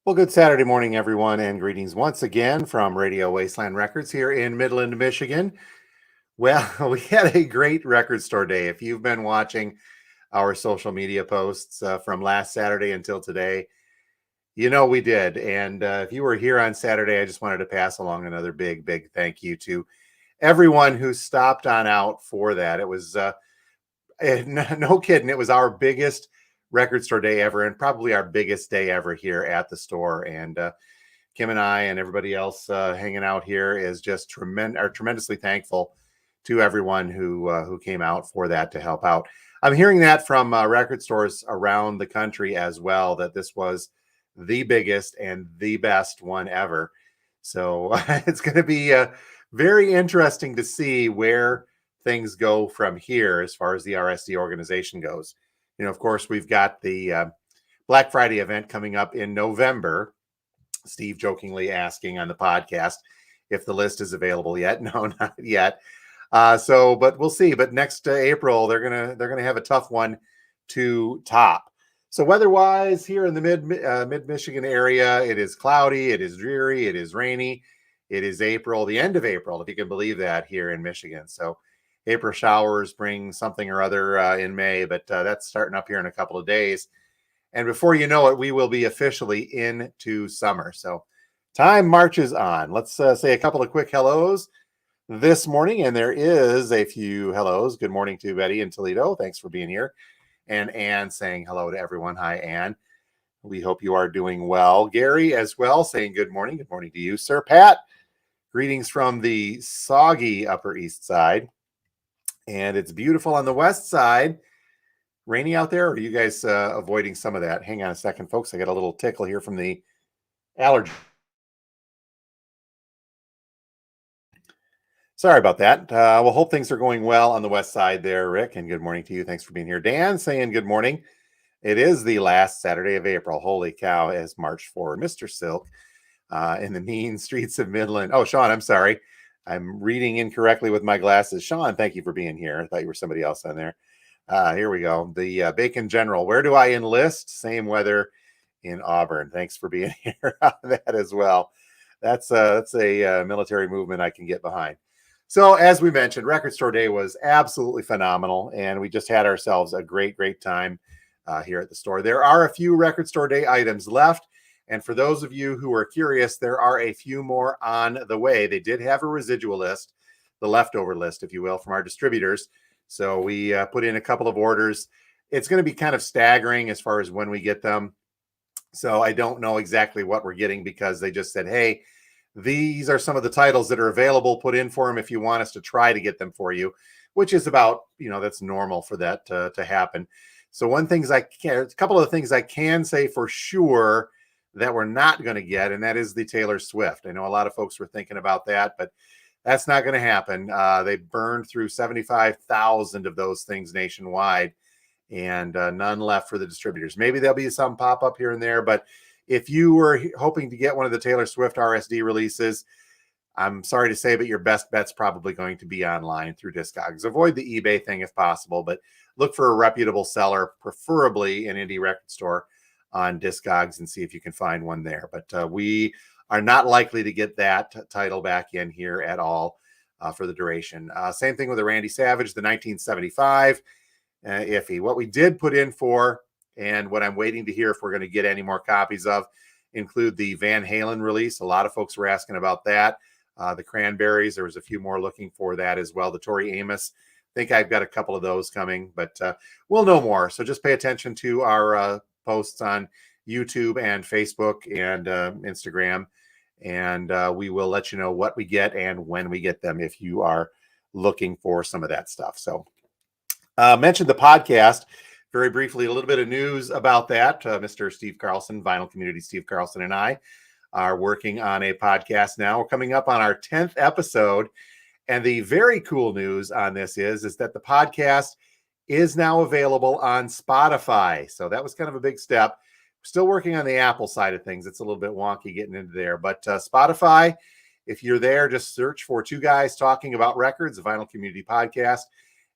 Well, good Saturday morning, everyone, and greetings once again from Radio Wasteland Records here in Midland, Michigan. Well, we had a great record store day. If you've been watching our social media posts from last Saturday until today, you know we did. And if you were here on Saturday, I just wanted to pass along another big thank you to everyone who stopped on out for that. It was no kidding. It was our biggest record store day ever, and probably our biggest day ever here at the store. And Kim and I and everybody else hanging out here is just tremendously thankful to everyone who came out for that to help out. I'm hearing that from record stores around the country as well, that this was the biggest and the best one ever. So it's going to be very interesting to see where things go from here as far as the RSD organization goes. You know, of course, we've got the Black Friday event coming up in November. Steve jokingly asking on the podcast if the list is available yet. No, not yet. But we'll see. But next April, they're gonna have a tough one to top. So weather-wise, here in the mid Michigan area, it is cloudy, it is dreary, it is rainy. It is April, the end of April, if you can believe that, here in Michigan. So April showers bring something or other in May, but that's starting up here in a couple of days. And before you know it, we will be officially into summer. So time marches on. Let's say a couple of quick hellos this morning. And there is a few hellos. Good morning to Betty in Toledo. Thanks for being here. And Ann saying hello to everyone. Hi, Ann. We hope you are doing well. Gary as well saying good morning. Good morning to you, sir. Pat, greetings from the soggy Upper East Side. And it's beautiful on the west side. Rainy out there, or are you guys avoiding some of that? Hang on a second, folks. I got a little tickle here from the allergy. Sorry about that. We'll hope things are going well on the west side there, Rick. And good morning to you. Thanks for being here. Dan saying good morning. It is the last Saturday of April. Holy cow, as March for Mr. Silk in the mean streets of Midland. Oh, Sean, I'm sorry. I'm reading incorrectly with my glasses. Sean, thank you for being here. I thought you were somebody else on there. Here we go. The Bacon General. Where do I enlist? Same weather in Auburn. Thanks for being here on that as well. That's a military movement I can get behind. So as we mentioned, Record Store Day was absolutely phenomenal, and we just had ourselves a great time here at the store. There are a few Record Store Day items left. And for those of you who are curious, there are a few more on the way. They did have a residual list, the leftover list, if you will, from our distributors. So we put in a couple of orders. It's going to be kind of staggering as far as when we get them. So I don't know exactly what we're getting, because they just said, hey, these are some of the titles that are available. Put in for them if you want us to try to get them for you, which is about, that's normal for that to happen. So a couple of the things I can say for sure that we're not going to get, and that is the Taylor Swift. I know a lot of folks were thinking about that, but that's not going to happen. They burned through 75,000 of those things nationwide, and none left for the distributors. Maybe there'll be some pop up here and there, but if you were hoping to get one of the Taylor Swift RSD releases, I'm sorry to say, but your best bet's probably going to be online through Discogs. Avoid the eBay thing if possible, but look for a reputable seller, preferably an indie record store, on Discogs, and see if you can find one there. But we are not likely to get that title back in here at all for the duration. Same thing with the Randy Savage, the 1975, iffy. What we did put in for, and what I'm waiting to hear if we're going to get any more copies of, include the Van Halen release. A lot of folks were asking about that. The Cranberries, there was a few more looking for that as well. The Tori Amos, I think I've got a couple of those coming, but we'll know more. So just pay attention to our posts on YouTube and Facebook and Instagram, and we will let you know what we get and when we get them if you are looking for some of that stuff. So mentioned the podcast very briefly, a little bit of news about that. Mr. Steve Carlson, Vinyl Community Steve Carlson, and I are working on a podcast now. We're coming up on our 10th episode, and the very cool news on this is that the podcast is now available on Spotify. So that was kind of a big step. Still working on the Apple side of things. It's a little bit wonky getting into there. But Spotify, if you're there, just search for Two Guys Talking About Records, a Vinyl Community podcast,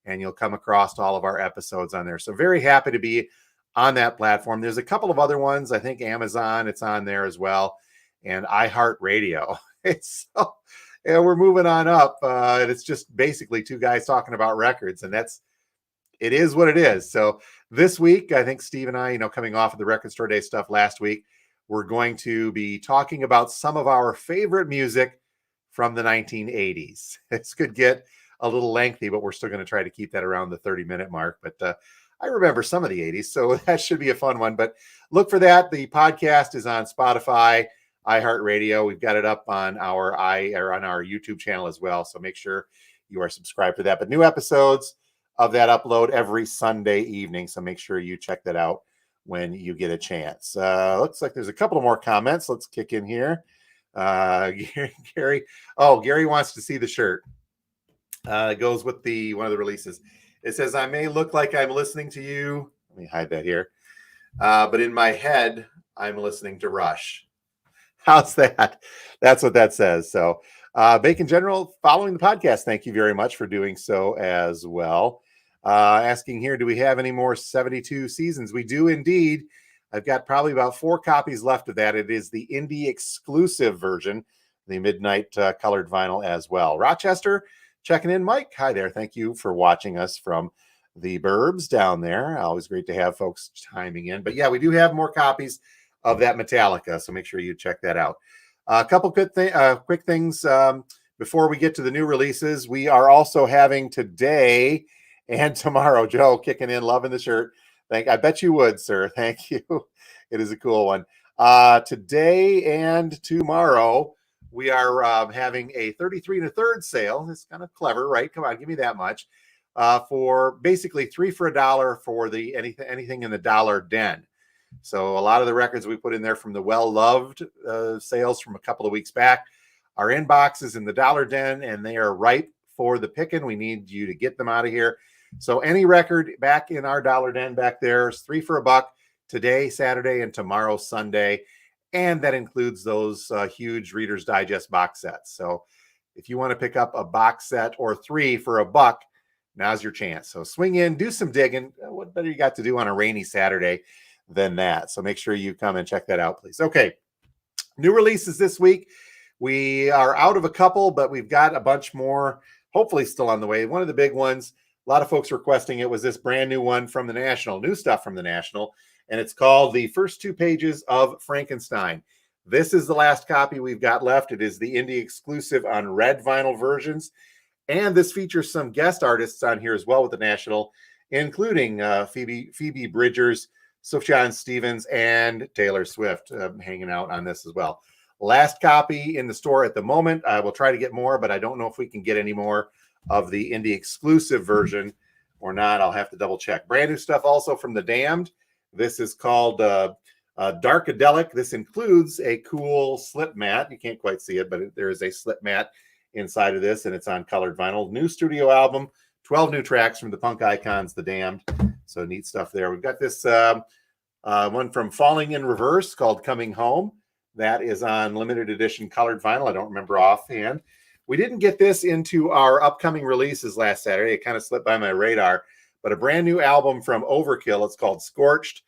and you'll come across all of our episodes on there. So very happy to be on that platform. There's a couple of other ones. I think Amazon, it's on there as well, and iHeartRadio. It's so, yeah, we're moving on up. And it's just basically two guys talking about records, and it is what it is. So this week, I think Steve and I, coming off of the Record Store Day stuff last week, we're going to be talking about some of our favorite music from the 1980s. This could get a little lengthy, but we're still going to try to keep that around the 30-minute mark. But I remember some of the 80s, so that should be a fun one. But look for that. The podcast is on Spotify, iHeartRadio. We've got it up on our YouTube channel as well. So make sure you are subscribed to that. But new episodes of that upload every Sunday evening. So make sure you check that out when you get a chance. Looks like there's a couple of more comments. Let's kick in here. Gary wants to see the shirt. It goes with one of the releases. It says, I may look like I'm listening to you. Let me hide that here. But in my head, I'm listening to Rush. How's that? That's what that says. So Bacon General, following the podcast, thank you very much for doing so as well. Asking here, do we have any more 72 seasons? We do indeed. I've got probably about 4 copies left of that. It is the indie exclusive version, the midnight colored vinyl as well. Rochester, checking in. Mike, hi there. Thank you for watching us from the burbs down there. Always great to have folks chiming in. But yeah, we do have more copies of that Metallica, so make sure you check that out. A couple quick things before we get to the new releases. We are also having today and tomorrow, Joe kicking in, loving the shirt. I bet you would, sir. Thank you. It is a cool one. Today and tomorrow, we are having a 33 1/3 sale. It's kind of clever, right? Come on, give me that much. For basically 3 for $1 for the anything in the Dollar Den. So a lot of the records we put in there from the well-loved sales from a couple of weeks back are in boxes in the Dollar Den, and they are ripe for the picking. We need you to get them out of here. So any record back in our Dollar Den back there is 3 for $1 today, Saturday, and tomorrow, Sunday. And that includes those huge Reader's Digest box sets. So if you want to pick up a box set or 3 for $1, now's your chance. So swing in, do some digging. What better you got to do on a rainy Saturday than that? So make sure you come and check that out, please. Okay, new releases this week. We are out of a couple, but we've got a bunch more, hopefully still on the way. One of the big ones, a lot of folks requesting it, was this brand new one from the National, new stuff from the National, and it's called The First Two Pages of Frankenstein. This is the last copy we've got left. It is the indie exclusive on red vinyl versions, and this features some guest artists on here as well with the National, including Phoebe Bridgers, Sufjan Stevens, and Taylor Swift hanging out on this as well. Last copy in the store at the moment. I will try to get more, but I don't know if we can get any more of the indie exclusive version or not. I'll have to double check. Brand new stuff also from The Damned. This is called Darkadelic. This includes a cool slip mat. You can't quite see it, but there is a slip mat inside of this, and it's on colored vinyl. New studio album, 12 new tracks from the punk icons, The Damned. So neat stuff there. We've got this one from Falling in Reverse called Coming Home. That is on limited edition colored vinyl. I don't remember offhand. We didn't get this into our upcoming releases last Saturday. It kind of slipped by my radar. But a brand new album from Overkill. It's called Scorched.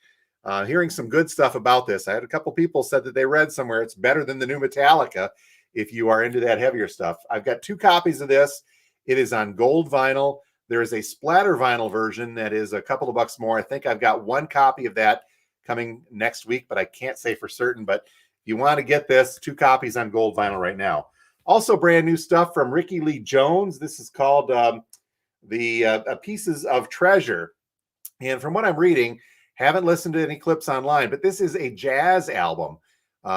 Hearing some good stuff about this. I had a couple people said that they read somewhere it's better than the new Metallica if you are into that heavier stuff. I've got 2 copies of this. It is on gold vinyl. There is a splatter vinyl version that is a couple of bucks more. I think I've got 1 copy of that coming next week, but I can't say for certain. But if you want to get this, 2 copies on gold vinyl right now. Also brand new stuff from Ricky Lee Jones. This is called the Pieces of Treasure. And from what I'm reading, haven't listened to any clips online, but this is a jazz album.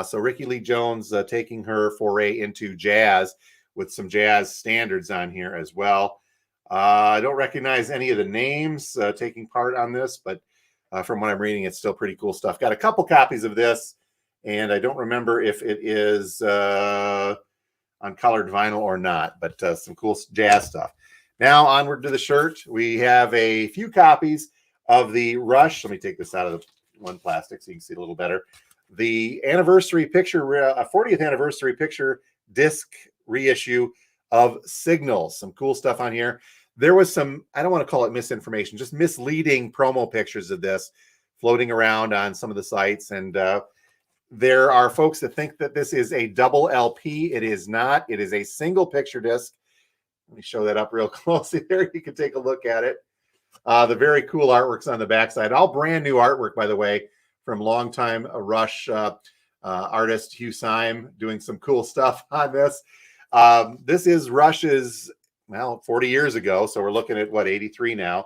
So Ricky Lee Jones taking her foray into jazz with some jazz standards on here as well. I don't recognize any of the names taking part on this, but from what I'm reading, it's still pretty cool stuff. Got a couple copies of this, and I don't remember if it is on colored vinyl or not, but some cool jazz stuff. Now onward to the shirt. We have a few copies of the Rush. Let me take this out of the one plastic so you can see it a little better. The anniversary picture, 40th anniversary picture disc reissue of Signals. Some cool stuff on here. There was some, I don't want to call it misinformation, just misleading promo pictures of this floating around on some of the sites. And there are folks that think that this is a double LP. It is not. It is a single picture disc. Let me show that up real closely there. You can take a look at it. The very cool artwork's on the backside. All brand new artwork, by the way, from longtime Rush artist Hugh Syme, doing some cool stuff on this. This is Rush's, 40 years ago. So we're looking at, 83 now.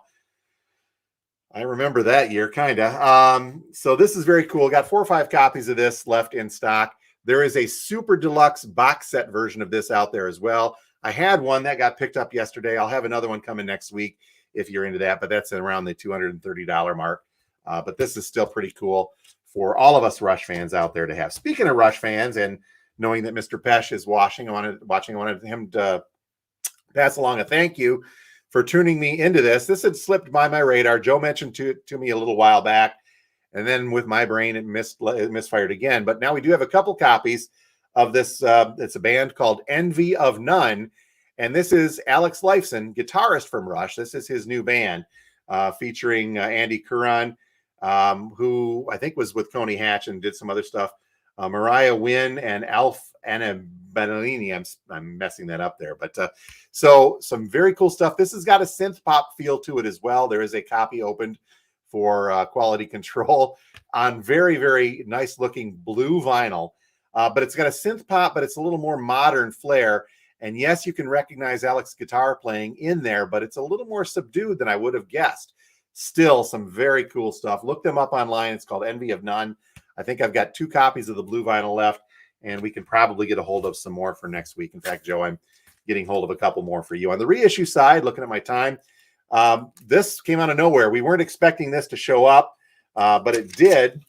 I remember that year, kind of. So this is very cool. Got 4 or 5 copies of this left in stock. There is a super deluxe box set version of this out there as well. I had one that got picked up yesterday. I'll have another one coming next week if you're into that, but that's around the $230 mark. But this is still pretty cool for all of us Rush fans out there to have. Speaking of Rush fans, and knowing that Mr. Pesh is watching, I wanted him to pass along a thank you for tuning me into this. This had slipped by my radar. Joe mentioned to me a little while back, and then with my brain, it misfired again. But now we do have a couple copies of this. It's a band called Envy of None, and this is Alex Lifeson, guitarist from Rush. This is his new band, featuring Andy Curran, who I think was with Coney Hatch and did some other stuff. Mariah Wynn and Alf Anna Benalini. I'm messing that up there, but so some very cool stuff. This has got a synth pop feel to it as well. There is a copy opened for quality control on very, very nice looking blue vinyl, but it's got a synth pop, but it's a little more modern flair. And yes, you can recognize Alex's guitar playing in there, but it's a little more subdued than I would have guessed. Still some very cool stuff. Look them up online. It's called Envy of None. I think I've got 2 copies of the blue vinyl left, and we can probably get a hold of some more for next week. In fact, Joe, I'm getting hold of a couple more for you. On the reissue side, looking at my time, this came out of nowhere. We weren't expecting this to show up, but it did,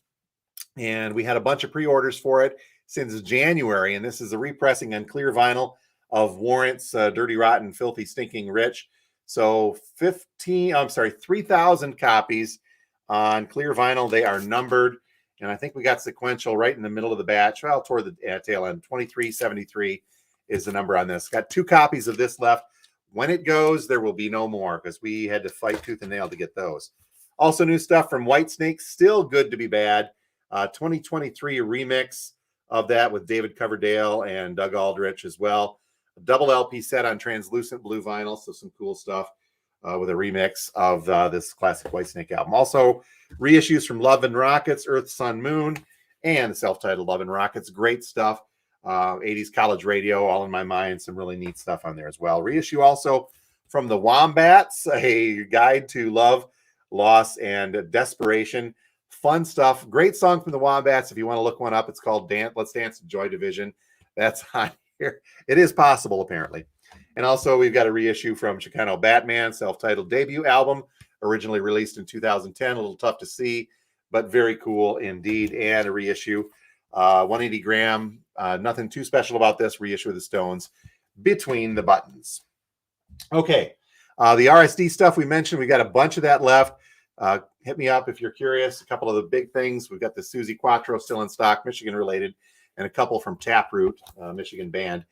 and we had a bunch of pre-orders for it since January, and this is a repressing on clear vinyl of Warrant's Dirty Rotten Filthy Stinking Rich. So 3,000 copies on clear vinyl. They are numbered. And I think we got sequential right in the middle of the batch. Well, toward the tail end. 2373 is the number on this. Got 2 copies of this left. When it goes, there will be no more because we had to fight tooth and nail to get those. Also, new stuff from Whitesnake. Still good to be bad. 2023 remix of that with David Coverdale and Doug Aldrich as well. A double LP set on translucent blue vinyl. So some cool stuff with a remix of this classic Whitesnake album. Also, reissues from Love and Rockets, Earth, Sun, Moon, and the self-titled Love and Rockets. Great stuff. 80s college radio, all in my mind. Some really neat stuff on there as well. Reissue also from the Wombats, a guide to love, loss, and desperation. Fun stuff. Great song from the Wombats. If you want to look one up, it's called Let's Dance Joy Division. That's on here. It is possible, apparently. And also, we've got a reissue from Chicano Batman, self-titled debut album, originally released in 2010. A little tough to see, but very cool indeed. And a reissue, 180 gram, nothing too special about this, reissue of the Stones, Between the Buttons. Okay, the RSD stuff we mentioned, we got a bunch of that left. Hit me up if you're curious. A couple of the big things. We've got the Susie Quattro still in stock, Michigan related, and a couple from Taproot, Michigan band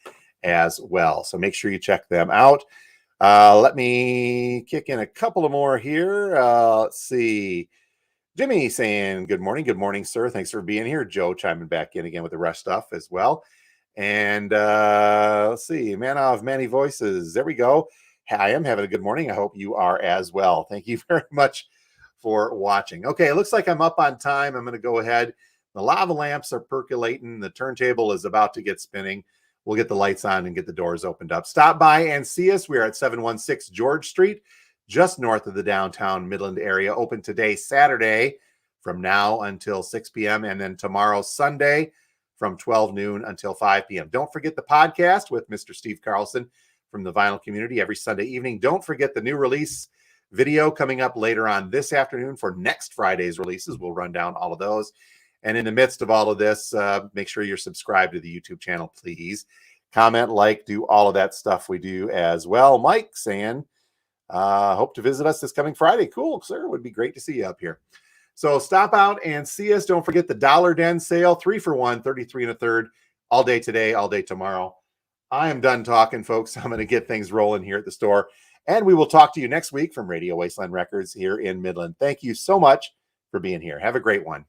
as well. So make sure you check them out. Let me kick in a couple of more here. Let's see. Jimmy saying, good morning. Good morning, sir. Thanks for being here. Joe chiming back in again with the Rush stuff as well. And let's see. Man of many voices. There we go. I am having a good morning. I hope you are as well. Thank you very much for watching. Okay, it looks like I'm up on time. I'm going to go ahead. The lava lamps are percolating. The turntable is about to get spinning. We'll get the lights on and get the doors opened up. Stop by and see us. We are at 716 George Street, just north of the downtown Midland area. Open today, Saturday, from now until 6 p.m. And then tomorrow, Sunday, from 12 noon until 5 p.m. Don't forget the podcast with Mr. Steve Carlson from the Vinyl Community every Sunday evening. Don't forget the new release video coming up later on this afternoon for next Friday's releases. We'll run down all of those. And in the midst of all of this, make sure you're subscribed to the YouTube channel, please. Comment, like, do all of that stuff we do as well. Mike saying, hope to visit us this coming Friday. Cool, sir. Would be great to see you up here. So stop out and see us. Don't forget the Dollar Den sale, 3 for $1, 33 1/3, all day today, all day tomorrow. I am done talking, folks. I'm going to get things rolling here at the store. And we will talk to you next week from Radio Wasteland Records here in Midland. Thank you so much. for being here. Have a great one.